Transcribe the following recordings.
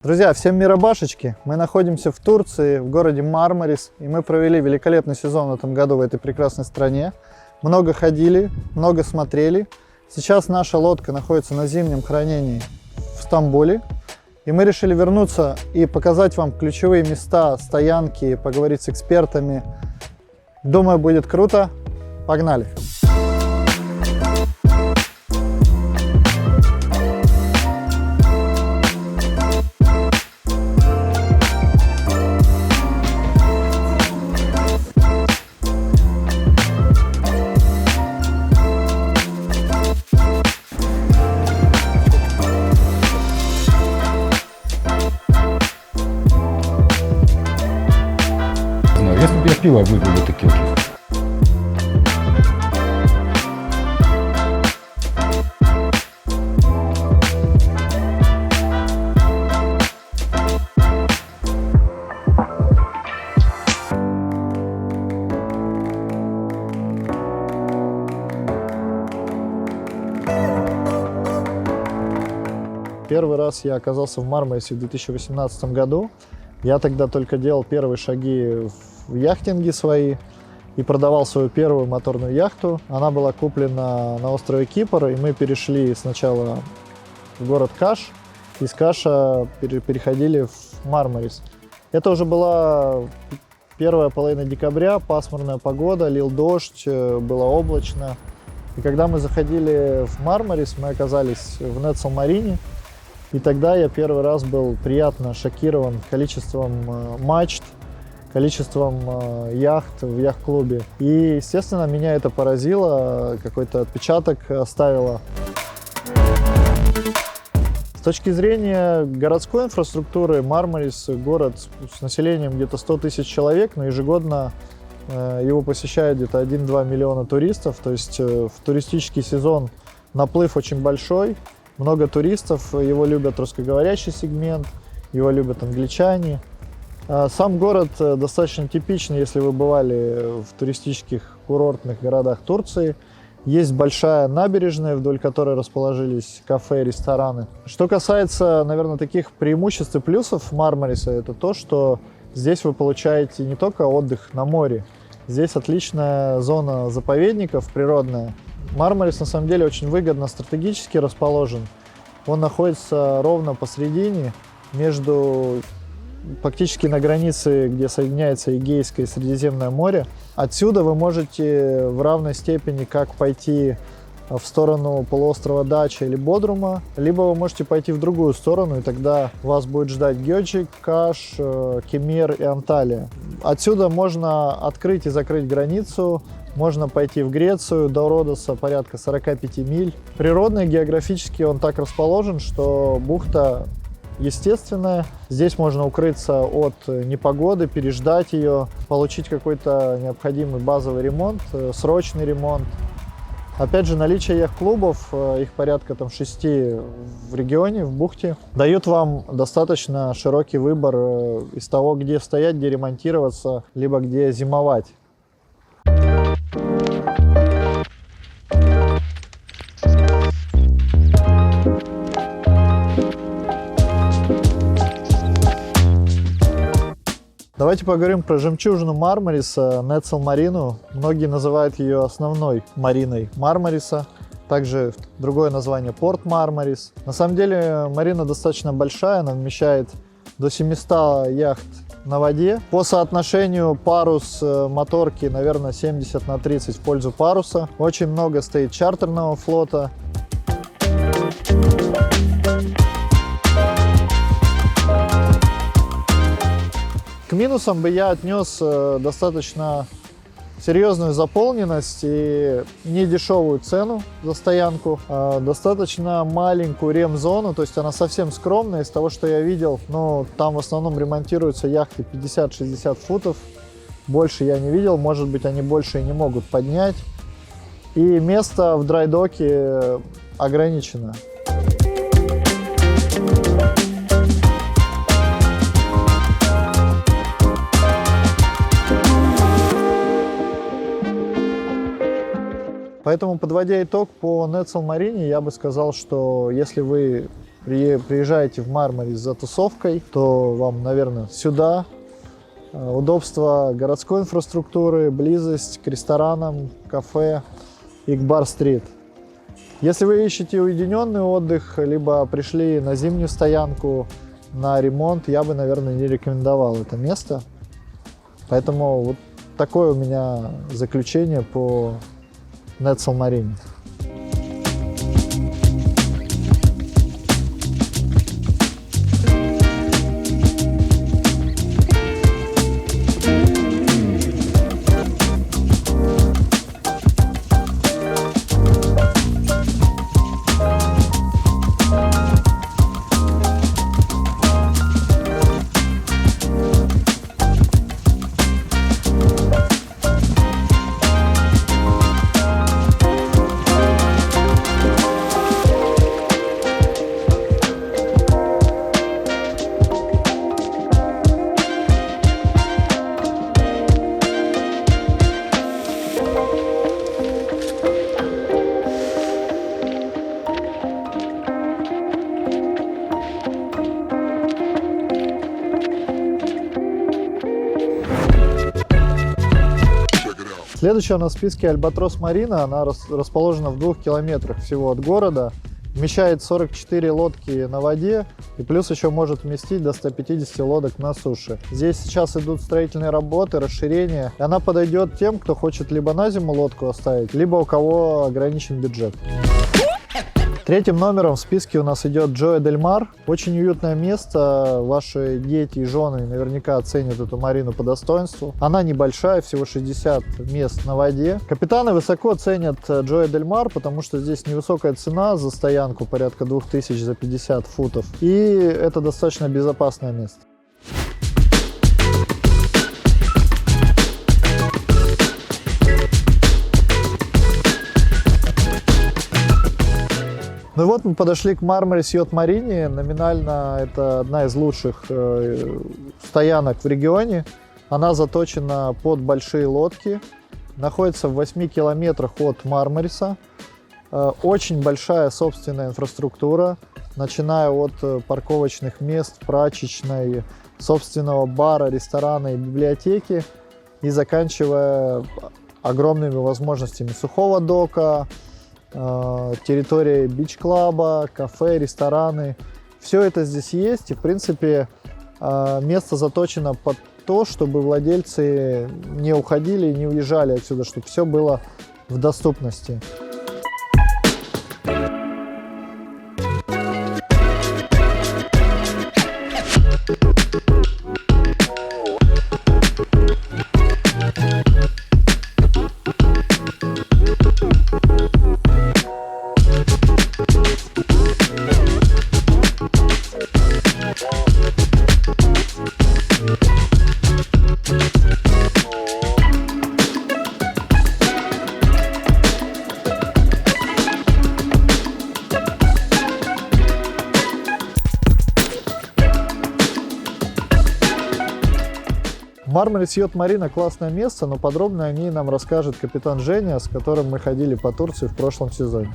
Друзья, всем миробашечки! Мы находимся в Турции, в городе Мармарис, и мы провели великолепный сезон в этом году в этой прекрасной стране. Много ходили, много смотрели. Сейчас наша лодка находится на зимнем хранении в Стамбуле, и мы решили вернуться и показать вам ключевые места, стоянки, поговорить с экспертами. Думаю, будет круто. Погнали! Если бы я пиво выпил бы такие. Первый раз я оказался в Мармарисе в 2018 году. Я тогда только делал первые шаги в яхтинге свои и продавал свою первую моторную яхту. Она была куплена на острове Кипр, и мы перешли сначала в город Каш. Из Каша переходили в Мармарис. Это уже была первая половина декабря, пасмурная погода, лил дождь, было облачно. И когда мы заходили в Мармарис, мы оказались в Нецл-Марине. И тогда я первый раз был приятно шокирован количеством мачт, количеством яхт в яхт-клубе. И, естественно, меня это поразило, какой-то отпечаток оставило. С точки зрения городской инфраструктуры, Мармарис — город с населением где-то 100 тысяч человек, но ежегодно его посещают где-то 1-2 миллиона туристов. То есть в туристический сезон наплыв очень большой. Много туристов, его любят русскоговорящий сегмент, его любят англичане. Сам город достаточно типичный, если вы бывали в туристических курортных городах Турции. Есть большая набережная, вдоль которой расположились кафе, рестораны. Что касается, наверное, таких преимуществ и плюсов Мармариса, это то, что здесь вы получаете не только отдых на море. Здесь отличная зона заповедников природная. Мармарис на самом деле очень выгодно стратегически расположен. Он находится ровно посередине, практически на границе, где соединяется Эгейское и Средиземное море. Отсюда вы можете в равной степени как пойти в сторону полуострова Дача или Бодрума, либо вы можете пойти в другую сторону, и тогда вас будет ждать Гёджик, Каш, Кемер и Анталия. Отсюда можно открыть и закрыть границу. Можно пойти в Грецию, до Родоса порядка 45 миль. Природно и географически он так расположен, что бухта естественная. Здесь можно укрыться от непогоды, переждать ее, получить какой-то необходимый базовый ремонт, срочный ремонт. Опять же, наличие яхт-клубов, их порядка 6 в регионе, в бухте, дают вам достаточно широкий выбор из того, где стоять, где ремонтироваться, либо где зимовать. Давайте поговорим про жемчужину Мармариса, Нецл-Марину. Многие называют ее основной мариной Мармариса. Также другое название — Порт Мармарис. На самом деле марина достаточно большая, она вмещает до 700 яхт на воде. По соотношению парус-моторки, наверное, 70/30 в пользу паруса. Очень много стоит чартерного флота. К минусам бы я отнес достаточно серьезную заполненность и недешевую цену за стоянку, достаточно маленькую рем-зону, то есть она совсем скромная. Из того, что я видел, но там в основном ремонтируются яхты 50-60 футов, больше я не видел, может быть, они больше и не могут поднять. И место в драйдоке ограничено. Поэтому, подводя итог по Нецл-Марине, я бы сказал, что если вы приезжаете в Мармарис за тусовкой, то вам, наверное, сюда. Удобство городской инфраструктуры, близость к ресторанам, кафе и к Бар-стрит. Если вы ищете уединенный отдых, либо пришли на зимнюю стоянку, на ремонт, я бы, наверное, не рекомендовал это место. Поэтому вот такое у меня заключение по Нетцел Марине. Следующая у нас в списке Альбатрос Марина. Она расположена в 2 километрах всего от города. Вмещает 44 лодки на воде и плюс еще может вместить до 150 лодок на суше. Здесь сейчас идут строительные работы, расширение. И она подойдет тем, кто хочет либо на зиму лодку оставить, либо у кого ограничен бюджет. Третьим номером в списке у нас идет Джоя Дель Мар. Очень уютное место. Ваши дети и жены наверняка оценят эту марину по достоинству. Она небольшая, всего 60 мест на воде. Капитаны высоко ценят Джоя Дель Мар, потому что здесь невысокая цена за стоянку, порядка 2000 за 50 футов. И это достаточно безопасное место. Ну и вот мы подошли к Мармарис Йот Марине. Номинально это одна из лучших стоянок в регионе. Она заточена под большие лодки. Находится в 8 километрах от Мармариса. Очень большая собственная инфраструктура, начиная от парковочных мест, прачечной, собственного бара, ресторана и библиотеки и заканчивая огромными возможностями сухого дока, территория бич-клаба, кафе, рестораны. Все это здесь есть, и, в принципе, место заточено под то, чтобы владельцы не уходили и не уезжали отсюда, чтобы все было в доступности. Мармарис Йот Марина классное место, но подробно о ней нам расскажет капитан Женя, с которым мы ходили по Турции в прошлом сезоне.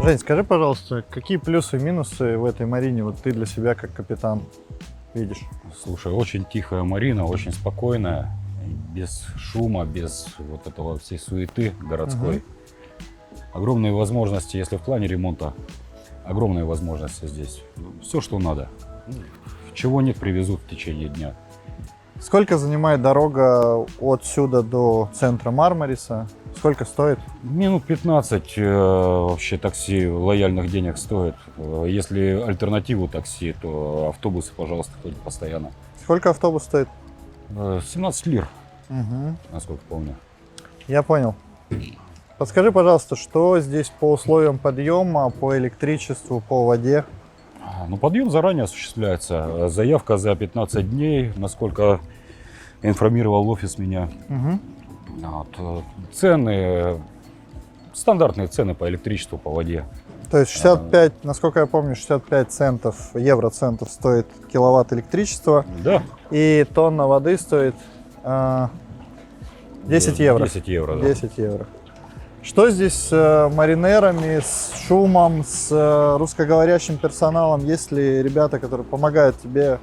Жень, скажи, пожалуйста, какие плюсы и минусы в этой марине вот ты для себя как капитан видишь? Слушай, очень тихая марина, очень спокойная, без шума, без вот этого всей суеты городской. Огромные возможности, если в плане ремонта, огромные возможности здесь. Все, что надо. Чего нет, привезут в течение дня. Сколько занимает дорога отсюда до центра Мармариса? Сколько стоит? Минут 15 вообще такси лояльных денег стоит. Если альтернативу такси, то автобусы, пожалуйста, ходят постоянно. Сколько автобус стоит? 17 лир, насколько помню. Я понял. Подскажи, пожалуйста, что здесь по условиям подъема, по электричеству, по воде? Ну, подъем заранее осуществляется. Заявка за 15 дней, насколько информировал офис меня. Вот. Цены, стандартные цены по электричеству, по воде. То есть 65, насколько я помню, 65 центов, евроцентов стоит киловатт электричества, Да, и тонна воды стоит 10 евро. 10 евро, да. 10 евро. Что здесь с маринерами, с шумом, с русскоговорящим персоналом? Есть ли ребята, которые помогают тебе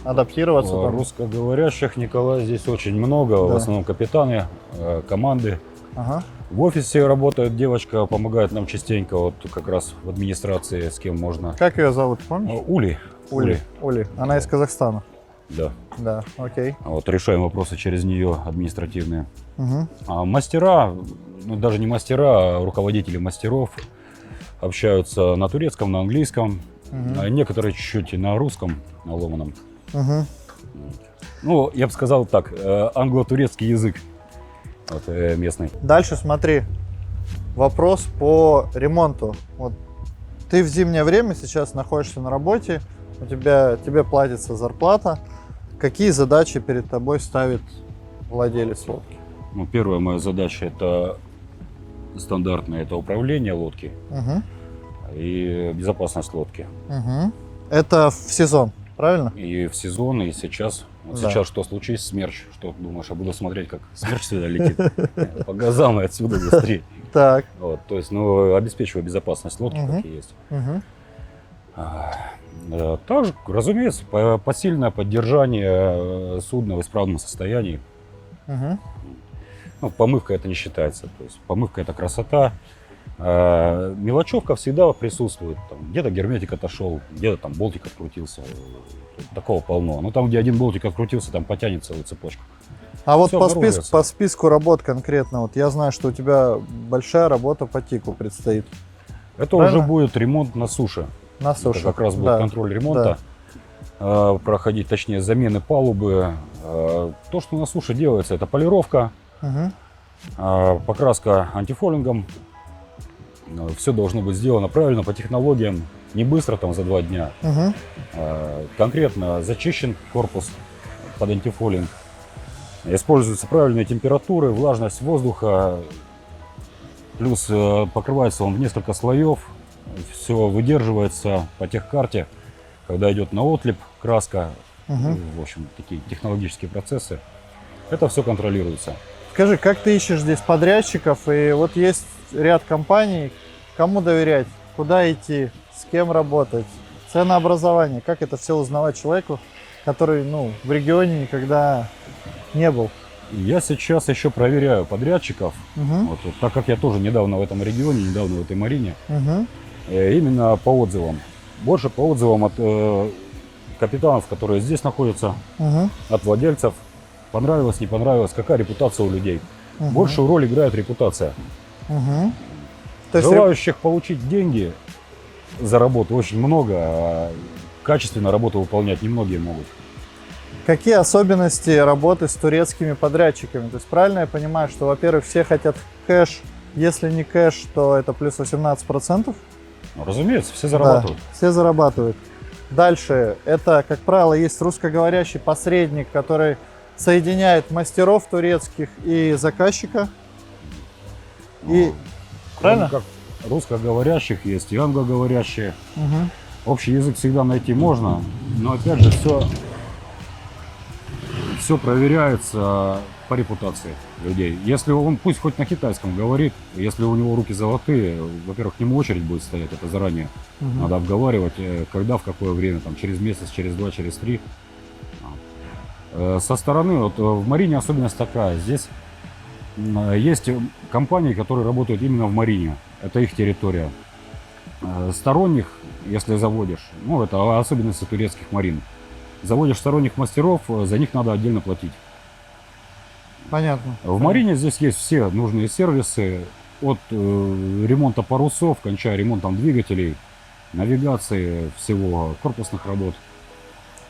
адаптироваться? Там? Русскоговорящих, Николай, здесь очень много. Да. В основном капитаны, команды. Ага. В офисе работает девочка, помогает нам частенько, вот как раз в администрации, с кем можно. Как ее зовут, помнишь? Ули. Ули. Она из Казахстана. Да. Да, окей. Вот решаем вопросы через нее административные. Угу. А мастера, ну даже не мастера, а руководители мастеров общаются на турецком, на английском, а некоторые чуть-чуть и на русском, на ломаном. Угу. Ну, я бы сказал так, англо-турецкий язык вот, местный. Дальше смотри. Вопрос по ремонту. Вот ты в зимнее время сейчас находишься на работе, тебе платится зарплата. Какие задачи перед тобой ставит владелец лодки? Ну, первая моя задача это стандартное, это управление лодки Угу. и безопасность лодки. Угу. Это в сезон, правильно? И в сезон, и сейчас. Вот Да. сейчас что случись, смерч. Что думаешь, я буду смотреть, как смерч сюда летит? По газам и отсюда быстрее. Так. Вот, то есть, ну, обеспечиваю безопасность лодки, как и есть. Угу. Также, разумеется, посильное поддержание судна в исправном состоянии. Угу. Ну, помывка это не считается. То есть помывка это красота. Мелочевка всегда присутствует. Там, где-то герметик отошел, где-то там болтик открутился. Такого полно. Но там, где один болтик открутился, там потянет целую цепочку. А вот Всё по обнаруживается. списку работ конкретно, вот я знаю, что у тебя большая работа по тику предстоит. Это Правильно? уже будет ремонт на суше. На Это суше. как раз будет Да. контроль ремонта. Проходить, точнее, замены палубы. То, что на суше делается, это полировка, Угу. покраска антифолингом. Все должно быть сделано правильно, по технологиям, не быстро, там, за 2 дня. Угу. Конкретно зачищен корпус под антифолинг. Используются правильные температуры, влажность воздуха. Плюс покрывается он в несколько слоев. Все выдерживается по техкарте. Когда идет на отлип, краска, Угу. в общем, такие технологические процессы. Это все контролируется. Скажи, как ты ищешь здесь подрядчиков? И вот есть ряд компаний, кому доверять, куда идти, с кем работать, ценообразование, как это все узнавать человеку, который, ну, в регионе никогда не был. Я сейчас еще проверяю подрядчиков. Угу. Вот, так как я тоже недавно в этом регионе, недавно в этой марине, Угу. именно по отзывам. Больше по отзывам от капитанов, которые здесь находятся, Угу. от владельцев. Понравилось, не понравилось, какая репутация у людей. Большую роль играет репутация. Угу. То есть Желающих получить деньги за работу очень много, а качественно работу выполнять немногие могут. какие особенности работы с турецкими подрядчиками? То есть правильно я понимаю, что, во-первых, все хотят кэш, если не кэш, то это плюс 18%? Ну, разумеется, все зарабатывают. Да, все зарабатывают. Дальше, это, как правило, есть русскоговорящий посредник, который соединяет мастеров турецких и заказчика. И правильно? Как русскоговорящих есть и англоговорящие. Мгм. Общий язык всегда найти можно, но опять же все проверяется по репутации людей. Если он, пусть хоть на китайском говорит, если у него руки золотые, во-первых, к нему очередь будет стоять, это заранее Мгм. надо обговаривать, когда, в какое время, там, через месяц, через 2, через 3. Со стороны, вот в марине особенность такая, здесь есть компании, которые работают именно в марине, это их территория. Сторонних, если заводишь, ну это особенности турецких марин, заводишь сторонних мастеров, за них надо отдельно платить. Понятно. В марине здесь есть все нужные сервисы, от ремонта парусов, кончая ремонтом двигателей, навигации, всего корпусных работ.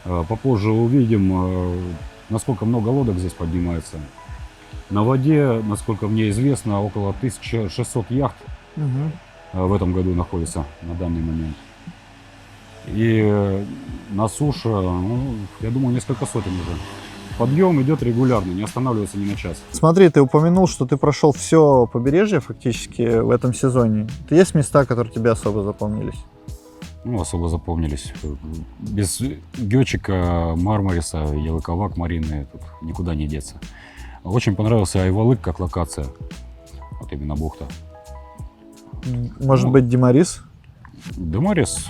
Попозже увидим, насколько много лодок здесь поднимается. На воде, насколько мне известно, около 1600 яхт Мгм. в этом году находится на данный момент. И на суше, ну, я думаю, несколько сотен уже. подъем идет регулярно, не останавливается ни на час. Смотри, ты упомянул, что ты прошел все побережье фактически в этом сезоне. Есть места, которые тебе особо запомнились? Ну, особо запомнились. Без Гёчика, Мармариса, Ялыковак, Марины тут никуда не деться. Очень понравился Айвалык как локация. Вот именно бухта. Может Ну, быть, Демарис? Демарис,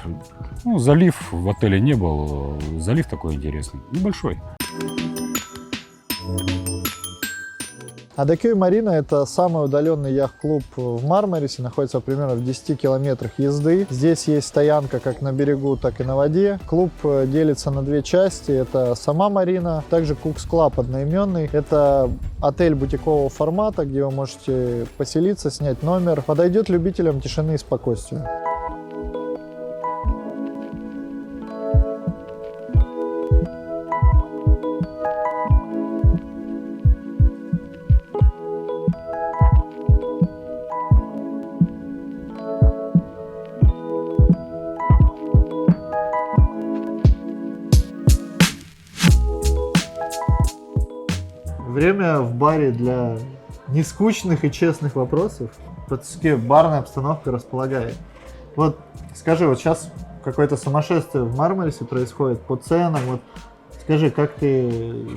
ну, залив в отеле не был. Залив такой интересный, небольшой. Адакюй Марина – это самый удаленный яхт-клуб в Мармарисе, находится примерно в 10 километрах езды. Здесь есть стоянка как на берегу, так и на воде. Клуб делится на две части. Это сама Марина, также Кукс Клаб одноименный. Это отель бутикового формата, где вы можете поселиться, снять номер. Подойдет любителям тишины и спокойствия. Время в баре для нескучных и честных вопросов. Все-таки барная обстановка располагает. Вот скажи, вот сейчас какое-то сумасшествие в Мармарисе происходит по ценам. Вот скажи, как ты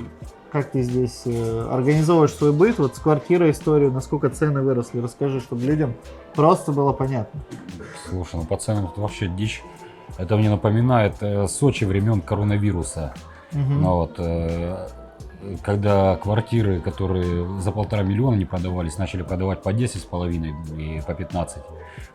здесь организовываешь свой быт? Вот с квартирой историю, насколько цены выросли. Расскажи, чтобы людям просто было понятно. Слушай, ну по ценам тут вообще дичь. Это мне напоминает Сочи времен коронавируса. Ну, вот, когда квартиры, которые за 1,5 миллиона не продавались, начали продавать по 10,5 и по 15.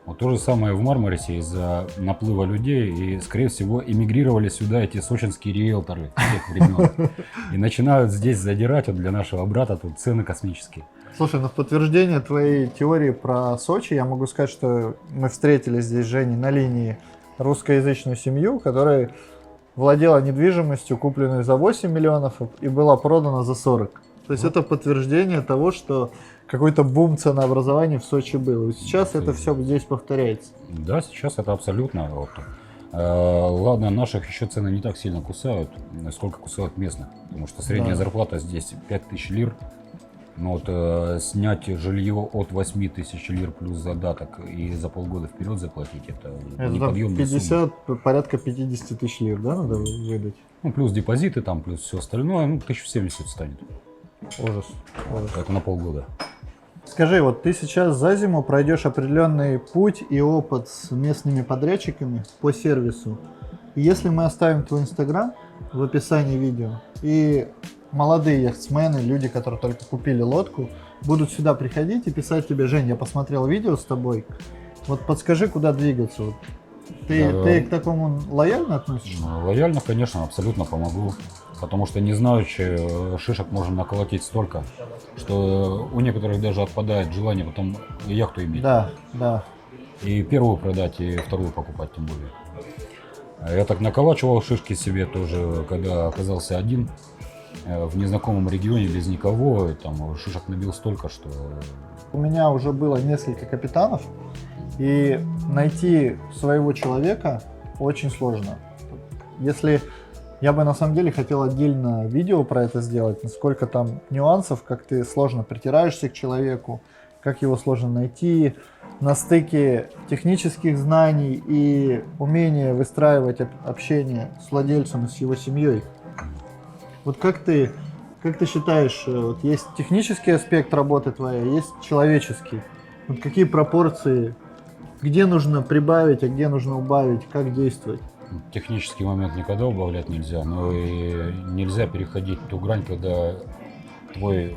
Вот то же самое в Мармарисе из-за наплыва людей. И, скорее всего, эмигрировали сюда эти сочинские риэлторы тех времен. И начинают здесь задирать, вот для нашего брата тут цены космические. Слушай, ну в подтверждение твоей теории про Сочи я могу сказать, что мы встретили здесь с Женей на линии русскоязычную семью, которая владела недвижимостью, купленной за 8 миллионов и была продана за 40. То есть это подтверждение того, что какой-то бум ценообразования в Сочи был. И сейчас это все здесь повторяется. Да, сейчас это абсолютно. Вот. Ладно, наших еще цены не так сильно кусают, сколько кусают местных. Потому что средняя зарплата здесь 5000 лир. Но вот снять жилье от 8 тысяч лир плюс задаток и за полгода вперед заплатить, это неподъемная сумма. Порядка 50 тысяч лир, да, надо выдать? Ну, плюс депозиты, там, плюс все остальное, ну, 1070 станет. Ужас. Это на полгода. Скажи, вот ты сейчас за зиму пройдешь определенный путь и опыт с местными подрядчиками по сервису. И если мы оставим твой Инстаграм в описании видео, и молодые яхтсмены, люди, которые только купили лодку, будут сюда приходить и писать тебе: Жень, я посмотрел видео с тобой, вот подскажи, куда двигаться. Вот. Ты к такому лояльно относишься? Лояльно, конечно, абсолютно помогу. Потому что не знаючи, шишек можно наколотить столько, что у некоторых даже отпадает желание потом яхту иметь. Да, да. И первую продать, и вторую покупать тем более. Я так наколачивал шишки себе тоже, когда оказался один в незнакомом регионе без никого. Там шишек набил столько, что... У меня уже было несколько капитанов, и найти своего человека очень сложно. Если... Я бы на самом деле хотел отдельно видео про это сделать, насколько там нюансов, как ты сложно притираешься к человеку, как его сложно найти, на стыке технических знаний и умения выстраивать общение с владельцем и с его семьей. Вот как ты считаешь, вот есть технический аспект работы твоей, есть человеческий. Вот какие пропорции, где нужно прибавить, а где нужно убавить, как действовать? Технический момент никогда убавлять нельзя, но и нельзя переходить ту грань, когда твой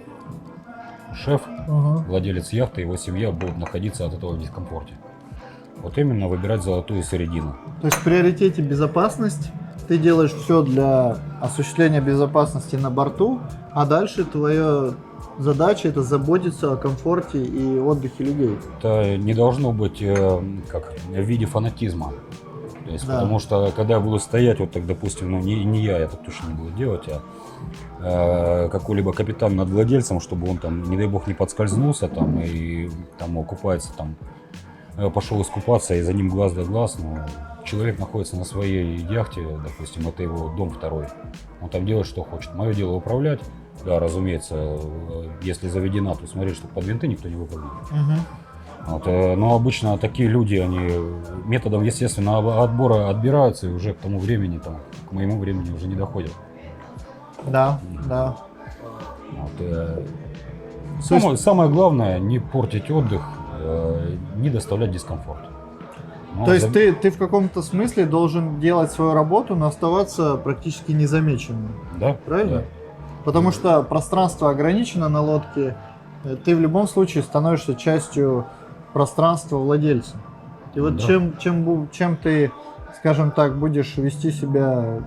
шеф, владелец яхты, его семья будут находиться от этого в дискомфорте. Вот именно выбирать золотую середину. То есть в приоритете безопасность, ты делаешь все для осуществления безопасности на борту, а дальше твоя задача — это заботиться о комфорте и отдыхе людей. Это не должно быть как в виде фанатизма. То есть, да. Потому что когда я буду стоять, вот так, допустим, ну не я это точно не буду делать, а какой-либо капитан над владельцем, чтобы он там, не дай бог, не подскользнулся там и там купается, там пошел искупаться, и за ним глаз да глаз, ну человек находится на своей яхте, допустим, это его дом второй. Он там делает, что хочет. Мое дело управлять. Да, разумеется, если заведена, то смотреть, чтобы под винты никто не выпрыгнул. Вот, но обычно такие люди, они методом естественного отбора отбираются и уже к тому времени, там, к моему времени уже не доходят. Да, да. Вот, самое главное, не портить отдых, не доставлять дискомфорт. Ну, То есть ты в каком-то смысле должен делать свою работу, но оставаться практически незамеченным. Да, правильно? Да. Потому что пространство ограничено на лодке, ты в любом случае становишься частью пространства владельца. И вот Да. чем ты, скажем так, будешь вести себя,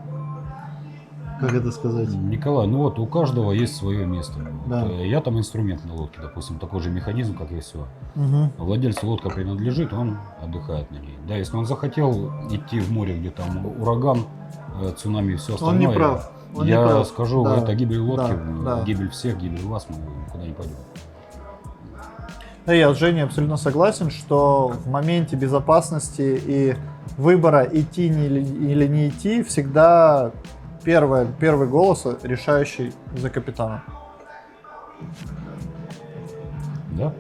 как это сказать? Николай, ну вот у каждого есть свое место. Да. Вот, я там инструмент на лодке, допустим, такой же механизм, как и все. Угу. Владельцу лодка принадлежит, он отдыхает на ней. Да, если он захотел идти в море, где там ураган, цунами и все Он остальное, не прав. Он я не прав. скажу, Да. это гибель лодки, Да. гибель всех, гибель вас, мы никуда не пойдем. Да, я с Женей абсолютно согласен, что в моменте безопасности и выбора идти или не идти всегда первый голос, решающий за капитана. Да?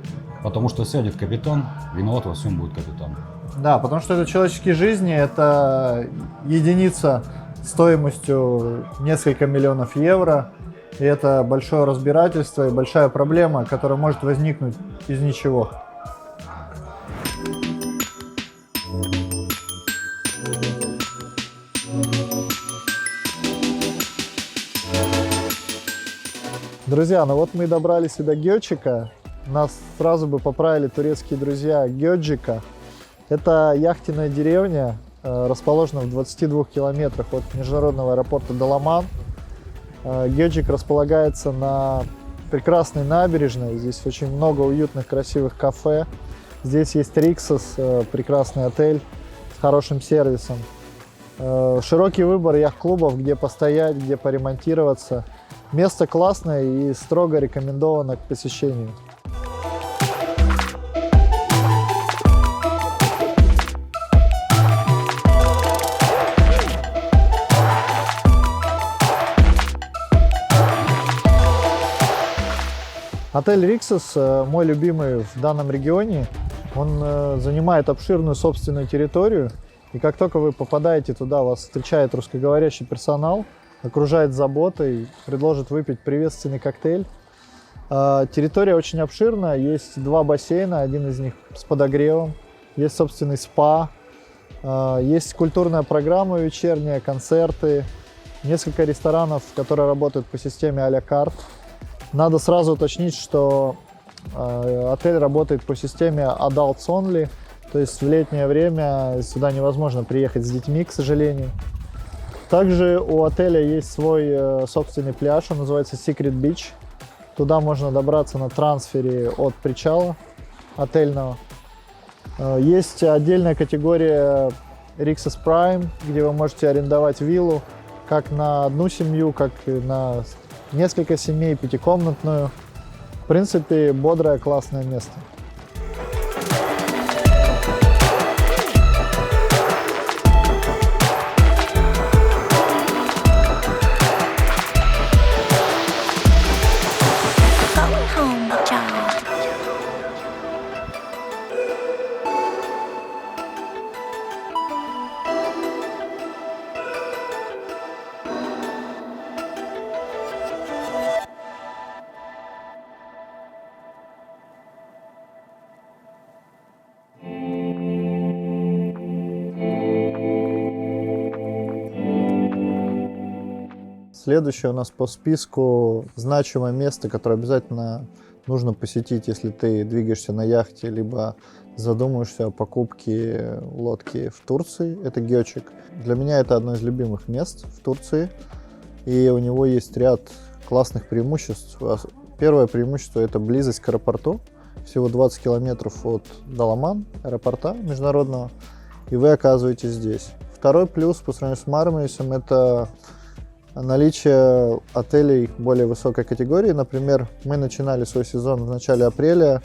Потому что сядет капитан, виноват во всем будет капитан. Да, потому что это человеческие жизни, это единица стоимостью несколько миллионов евро. И это большое разбирательство и большая проблема, которая может возникнуть из ничего. Друзья, ну вот мы и добрались и до Гёчика. Нас сразу бы поправили турецкие друзья. Гёджика – это яхтенная деревня, расположена в 22 километрах от международного аэропорта Даламан. Гёджик располагается на прекрасной набережной. Здесь очень много уютных, красивых кафе. Здесь есть Риксос, прекрасный отель с хорошим сервисом. Широкий выбор яхт-клубов, где постоять, где поремонтироваться. Место классное и строго рекомендовано к посещению. Отель Риксос, мой любимый в данном регионе, он занимает обширную собственную территорию. И как только вы попадаете туда, вас встречает русскоговорящий персонал, окружает заботой, предложит выпить приветственный коктейль. Территория очень обширная, есть 2 бассейна, один из них с подогревом, есть собственный спа, есть культурная программа вечерняя, концерты, несколько ресторанов, которые работают по системе а-ля карт. Надо сразу уточнить, что отель работает по системе Adults Only, то есть в летнее время сюда невозможно приехать с детьми, к сожалению. Также у отеля есть свой собственный пляж, он называется Secret Beach. Туда можно добраться на трансфере от причала отельного. Есть отдельная категория Rixos Prime, где вы можете арендовать виллу как на одну семью, как и на несколько семей, 5-комнатную. В принципе, бодрое, классное место. Следующее у нас по списку значимое место, которое обязательно нужно посетить, если ты двигаешься на яхте, либо задумаешься о покупке лодки в Турции. Это Гёчик. Для меня это одно из любимых мест в Турции. И у него есть ряд классных преимуществ. Первое преимущество – это близость к аэропорту. Всего 20 километров от Даламан, аэропорта международного, и вы оказываетесь здесь. Второй плюс по сравнению с Мармарисом – это наличие отелей более высокой категории. Например, мы начинали свой сезон в начале апреля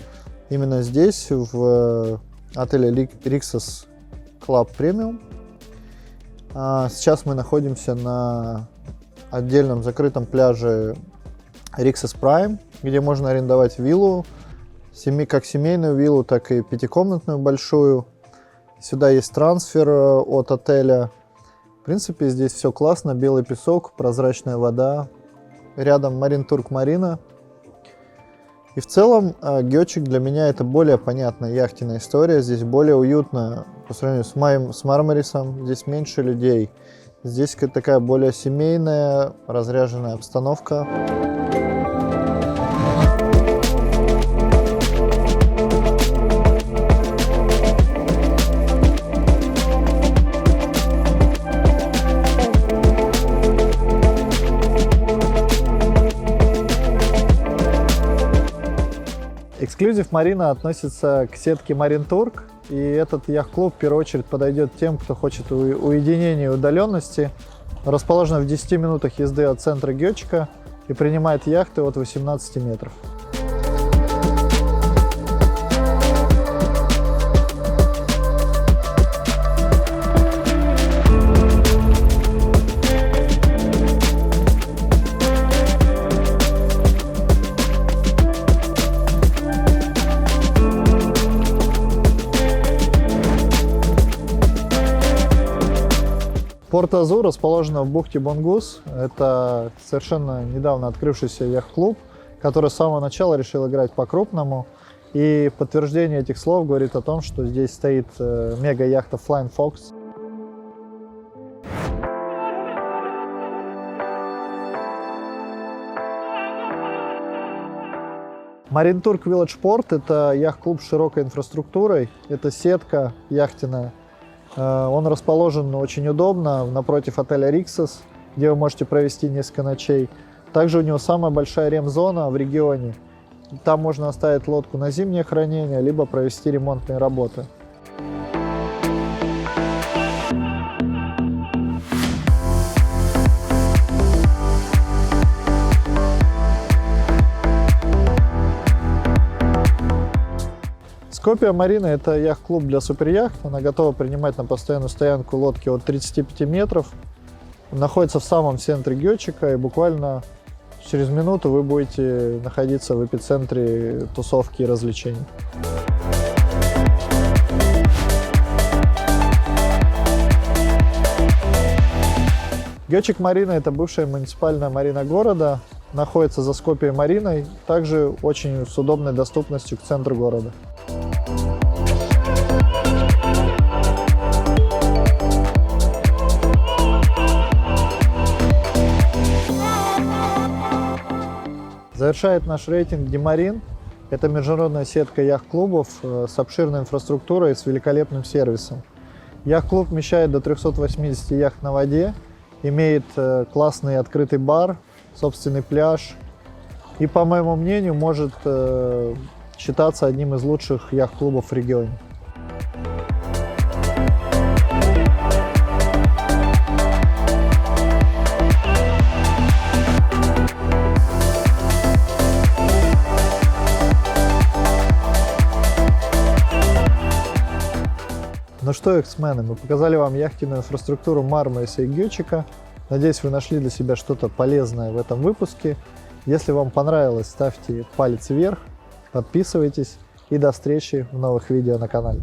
именно здесь, в отеле Rixos Club Premium. Сейчас мы находимся на отдельном закрытом пляже Rixos Prime, где можно арендовать виллу, как семейную виллу, так и пятикомнатную большую. Сюда есть трансфер от отеля. В принципе, здесь все классно, белый песок, прозрачная вода. Рядом Marine Turk Marina. И в целом Гёчик для меня это более понятная яхтенная история. Здесь более уютно по сравнению с Мармарисом. Здесь меньше людей. Здесь такая более семейная, разряженная обстановка. Exclusive Marina относится к сетке Marine Turk, и этот яхт-клуб в первую очередь подойдет тем, кто хочет уединения и удаленности. Расположен в 10 минутах езды от центра Гёчика и принимает яхты от 18 метров. Порт Азур расположена в бухте Бонгус. Это совершенно недавно открывшийся яхт-клуб, который с самого начала решил играть по-крупному. И подтверждение этих слов говорит о том, что здесь стоит мега-яхта Flying Fox. Marine Turk Village Port – это яхт-клуб с широкой инфраструктурой. Это сетка яхтенная. Он расположен очень удобно напротив отеля Rixos, где вы можете провести несколько ночей. Также у него самая большая ремзона в регионе. Там можно оставить лодку на зимнее хранение, либо провести ремонтные работы. Скопия Марина – это яхт-клуб для суперяхт. Она готова принимать на постоянную стоянку лодки от 35 метров. Находится в самом центре Гёчика, и буквально через минуту вы будете находиться в эпицентре тусовки и развлечений. Гёчик Марина – это бывшая муниципальная марина города. Находится за Скопией Мариной, также очень с удобной доступностью к центру города. Завершает наш рейтинг Демарин. Это международная сетка яхт-клубов с обширной инфраструктурой и с великолепным сервисом. Яхт-клуб вмещает до 380 яхт на воде, имеет классный открытый бар, собственный пляж и, по моему мнению, может считаться одним из лучших яхт-клубов в регионе. Ну что, эксмены, мы показали вам яхтенную инфраструктуру Мармариса и Гёчика. Надеюсь, вы нашли для себя что-то полезное в этом выпуске. Если вам понравилось, ставьте палец вверх, подписывайтесь и до встречи в новых видео на канале.